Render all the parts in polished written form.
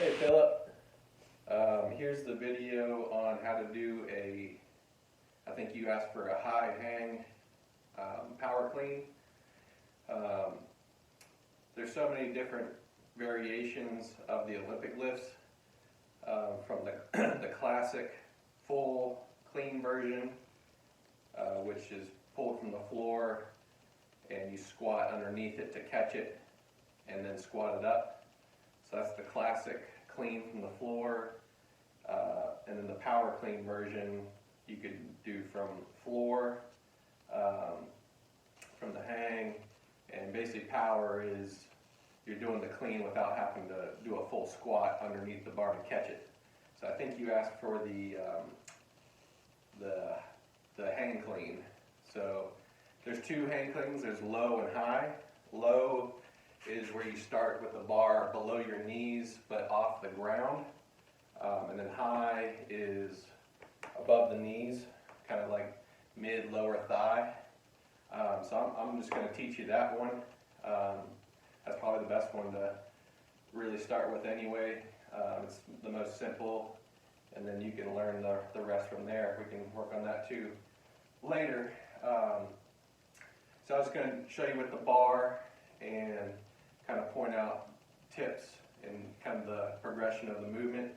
Hey Philip, here's the video on how to do I think you asked for a high hang power clean. Um, there's so many different variations of the Olympic lifts, from the classic full clean version, which is pulled from the floor and you squat underneath it to catch it and then squat it up. So that's the classic clean from the floor. And then the power clean version you could do from floor, from the hang, and basically power is you're doing the clean without having to do a full squat underneath the bar to catch it. So I think you asked for the hang clean. So there's two hang cleans. There's low and high. Low is where you start with the bar below your knees but off the ground. And then high is above the knees, kind of like mid-lower thigh. So I'm just going to teach you that one. That's probably the best one to really start with anyway. It's the most simple, and then you can learn the rest from there. We can work on that too later. So I was going to show you with the bar and kind of point out tips and kind of the progression of the movement.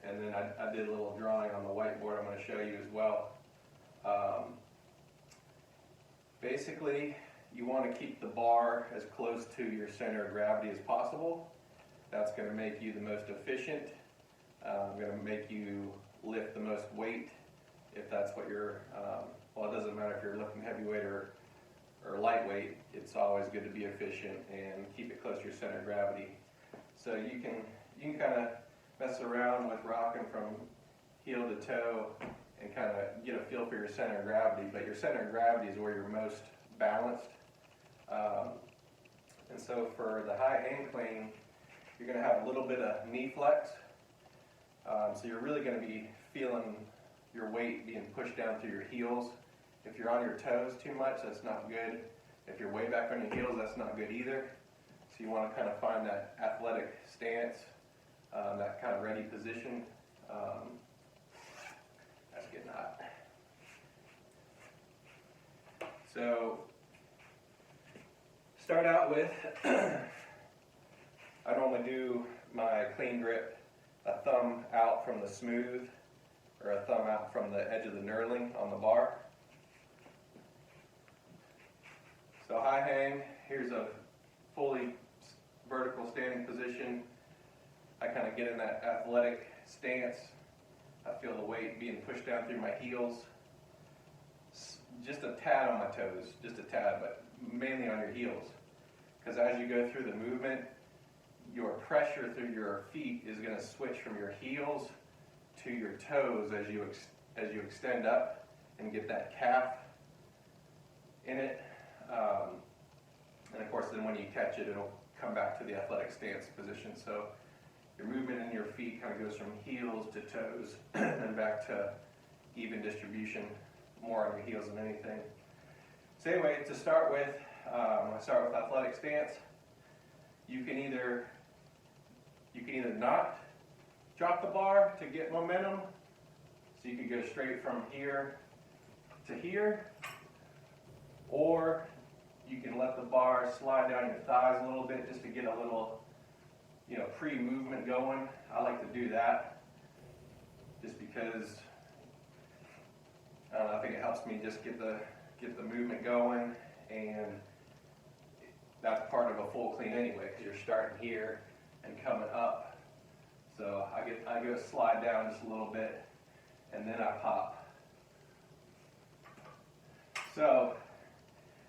And then I did a little drawing on the whiteboard I'm going to show you as well. Basically, you want to keep the bar as close to your center of gravity as possible. That's going to make you the most efficient. Going to make you lift the most weight if that's what you're, well, it doesn't matter if you're lifting heavyweight or lightweight. It's always good to be efficient and keep it close to your center of gravity. So you can kind of mess around with rocking from heel to toe and kind of get a feel for your center of gravity, but your center of gravity is where you're most balanced. And so for the high hang clean, you're going to have a little bit of knee flex. So you're really going to be feeling your weight being pushed down through your heels. If you're on your toes too much, that's not good. If you're way back on your heels, that's not good either. So you want to kind of find that athletic stance, that kind of ready position. That's getting hot. So start out with, I normally do my clean grip, a thumb out from the smooth, or a thumb out from the edge of the knurling on the bar. So high hang, here's a fully vertical standing position. I kind of get in that athletic stance. I feel the weight being pushed down through my heels. Just a tad on my toes, just a tad, but mainly on your heels. Because as you go through the movement, your pressure through your feet is going to switch from your heels to your toes as you extend up and get that calf in it. And of course, then when you catch it, it'll come back to the athletic stance position. So your movement in your feet kind of goes from heels to toes and then back to even distribution, more on your heels than anything. So anyway, to start with, I start with athletic stance. You can either not drop the bar to get momentum, so you could go straight from here to here, or you can let the bar slide down your thighs a little bit just to get a little, pre-movement going. I like to do that just because I think it helps me just get the movement going, and that's part of a full clean anyway, because you're starting here and coming up. So I go slide down just a little bit, and then I pop. So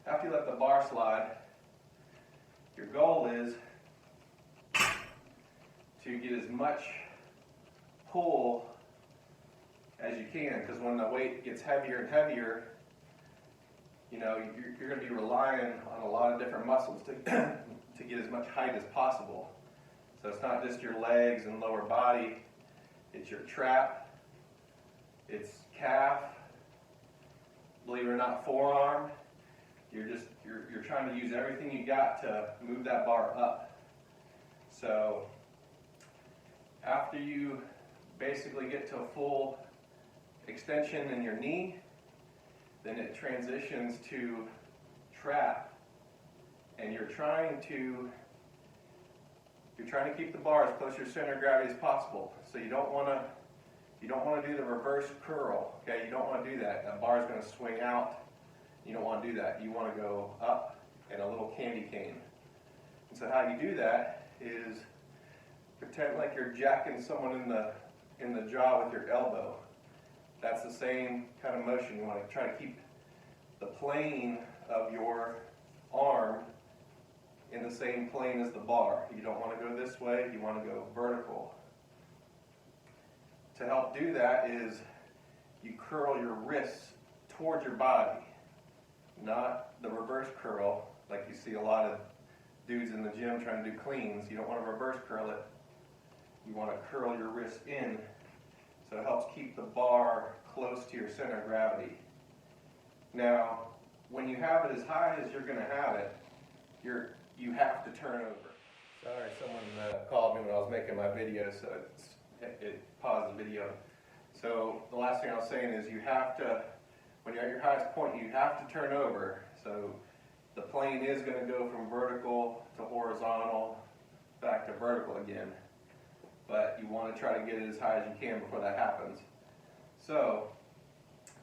after you let the bar slide, your goal is to get as much pull as you can, because when the weight gets heavier and heavier, you're going to be relying on a lot of different muscles to get as much height as possible. So it's not just your legs and lower body, it's your trap, it's calf, believe it or not, forearm. You're trying to use everything you got to move that bar up. So After you basically get to a full extension in your knee, then it transitions to trap, and you're trying to keep the bar as close to your center of gravity as possible. So you don't want to do the reverse curl. Okay, you don't want to do that. That bar is going to swing out. You don't want to do that. You want to go up in a little candy cane. And so how you do that is pretend like you're jacking someone in the jaw with your elbow. That's the same kind of motion. You want to try to keep the plane of your arm in the same plane as the bar. You don't want to go this way, you want to go vertical. To help do that is you curl your wrists towards your body, not the reverse curl like you see a lot of dudes in the gym trying to do cleans. You don't want to reverse curl it. You want to curl your wrist in, so it helps keep the bar close to your center of gravity. Now, when you have it as high as you're going to have it, you have to turn over. Sorry, someone called me when I was making my video, so it paused the video. So the last thing I was saying is you have to, when you're at your highest point, you have to turn over. So the plane is going to go from vertical to horizontal, back to vertical again. But you want to try to get it as high as you can before that happens. So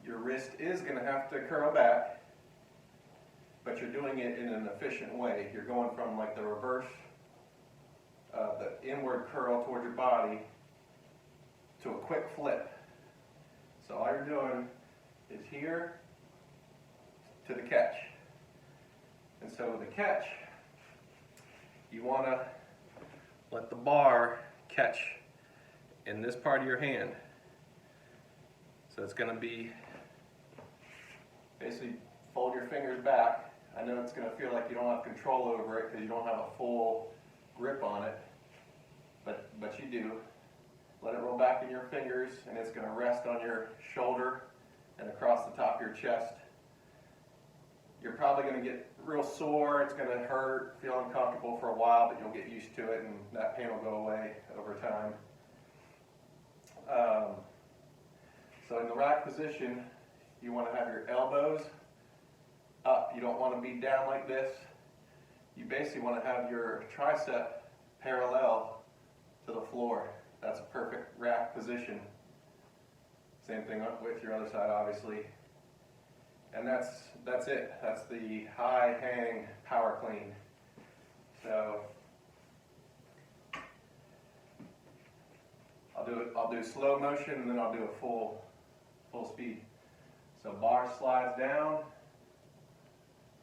your wrist is going to have to curl back, but you're doing it in an efficient way. You're going from like the reverse, the inward curl toward your body to a quick flip. So all you're doing is here to the catch. And so the catch, you want to let the bar catch in this part of your hand. So it's going to be basically fold your fingers back. I know it's going to feel like you don't have control over it because you don't have a full grip on it, but you do. Let it roll back in your fingers, and it's going to rest on your shoulder and across the top of your chest. You're probably going to get real sore. It's going to hurt, feel uncomfortable for a while, but you'll get used to it, and that pain will go away over time. So in the rack position, you want to have your elbows up. You don't want to be down like this. You basically want to have your tricep parallel to the floor. That's a perfect rack position. Same thing with your other side, obviously. And that's it. That's the high hang power clean. So I'll do slow motion, and then I'll do a full speed. So bar slides down,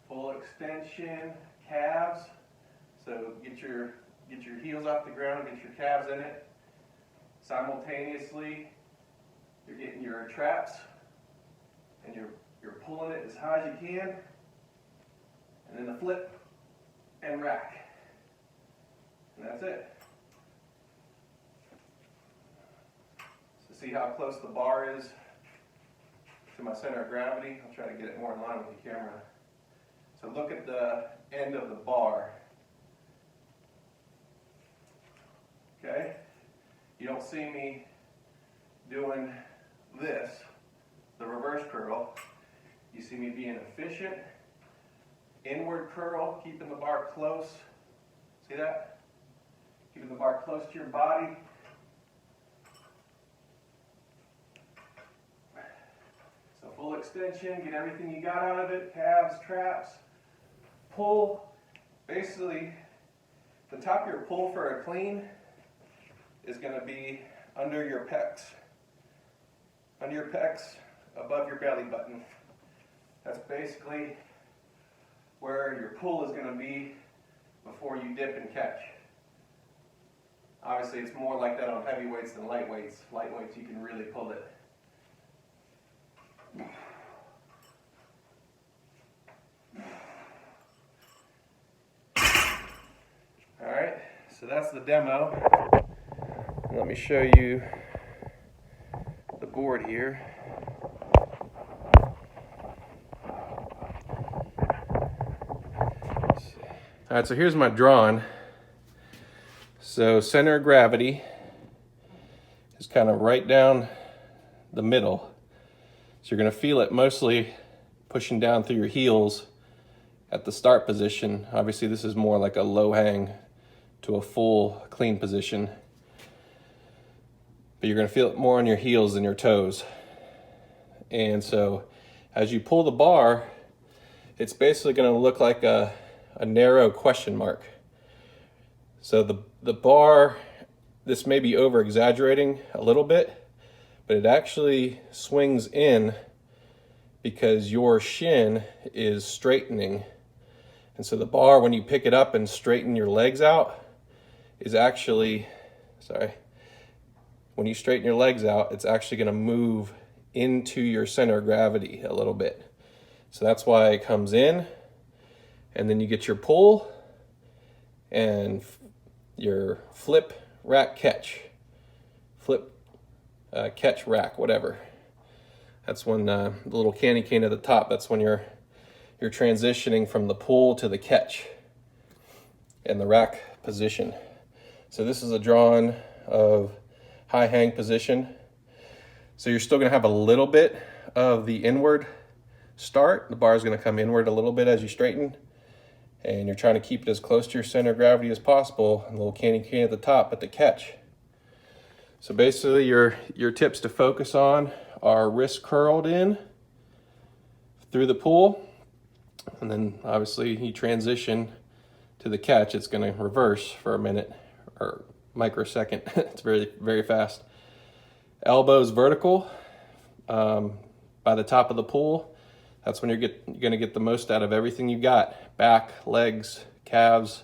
full extension, calves. So get your heels off the ground, get your calves in it. Simultaneously, you're getting your traps, and you're pulling it as high as you can, and then the flip and rack. And that's it. So see how close the bar is to my center of gravity? I'll try to get it more in line with the camera. So look at the end of the bar. Okay? You don't see me doing this, the reverse curl. You see me being efficient. Inward curl, keeping the bar close. See that? Keeping the bar close to your body. So full extension, get everything you got out of it, calves, traps, pull. Basically, the top of your pull for a clean is going to be under your pecs. Under your pecs, above your belly button. That's basically where your pull is going to be before you dip and catch. Obviously, it's more like that on heavy weights than light weights. Light weights, you can really pull it. All right, so that's the demo. Let me show you the board here. All right, so here's my drawing. So center of gravity kind of right down the middle. So you're gonna feel it mostly pushing down through your heels at the start position. Obviously this is more like a low hang to a full clean position, but you're gonna feel it more on your heels than your toes. And so as you pull the bar, it's basically gonna look like a narrow question mark. So the bar, this may be over exaggerating a little bit, but it actually swings in because your shin is straightening. And so the bar, when you pick it up and straighten your legs out, is actually, when you straighten your legs out, it's actually gonna move into your center of gravity a little bit. So that's why it comes in, and then you get your pull and your flip, rack, catch. Flip, catch, rack, whatever. That's when the little candy cane at the top, that's when you're transitioning from the pull to the catch and the rack position. So this is a drawing of high hang position. So you're still gonna have a little bit of the inward start. The bar is gonna come inward a little bit as you straighten, and you're trying to keep it as close to your center of gravity as possible, and a little candy cane at the top at the catch. So basically your tips to focus on are wrist curled in through the pull, and then obviously you transition to the catch. It's gonna reverse for a minute or microsecond. It's very, very fast. Elbows vertical by the top of the pull. That's when you're gonna get the most out of everything you got. Back, legs, calves,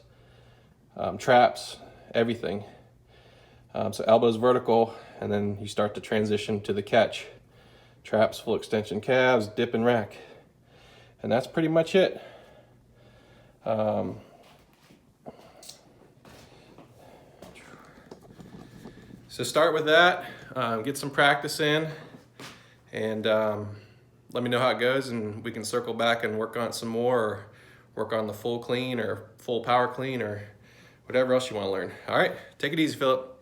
traps, everything. So elbows vertical, and then you start to transition to the catch. Traps, full extension calves, dip and rack. And that's pretty much it. So start with that, get some practice in, and let me know how it goes, and we can circle back and work on it some more, or work on the full clean or full power clean or whatever else you want to learn. All right, take it easy, Philip.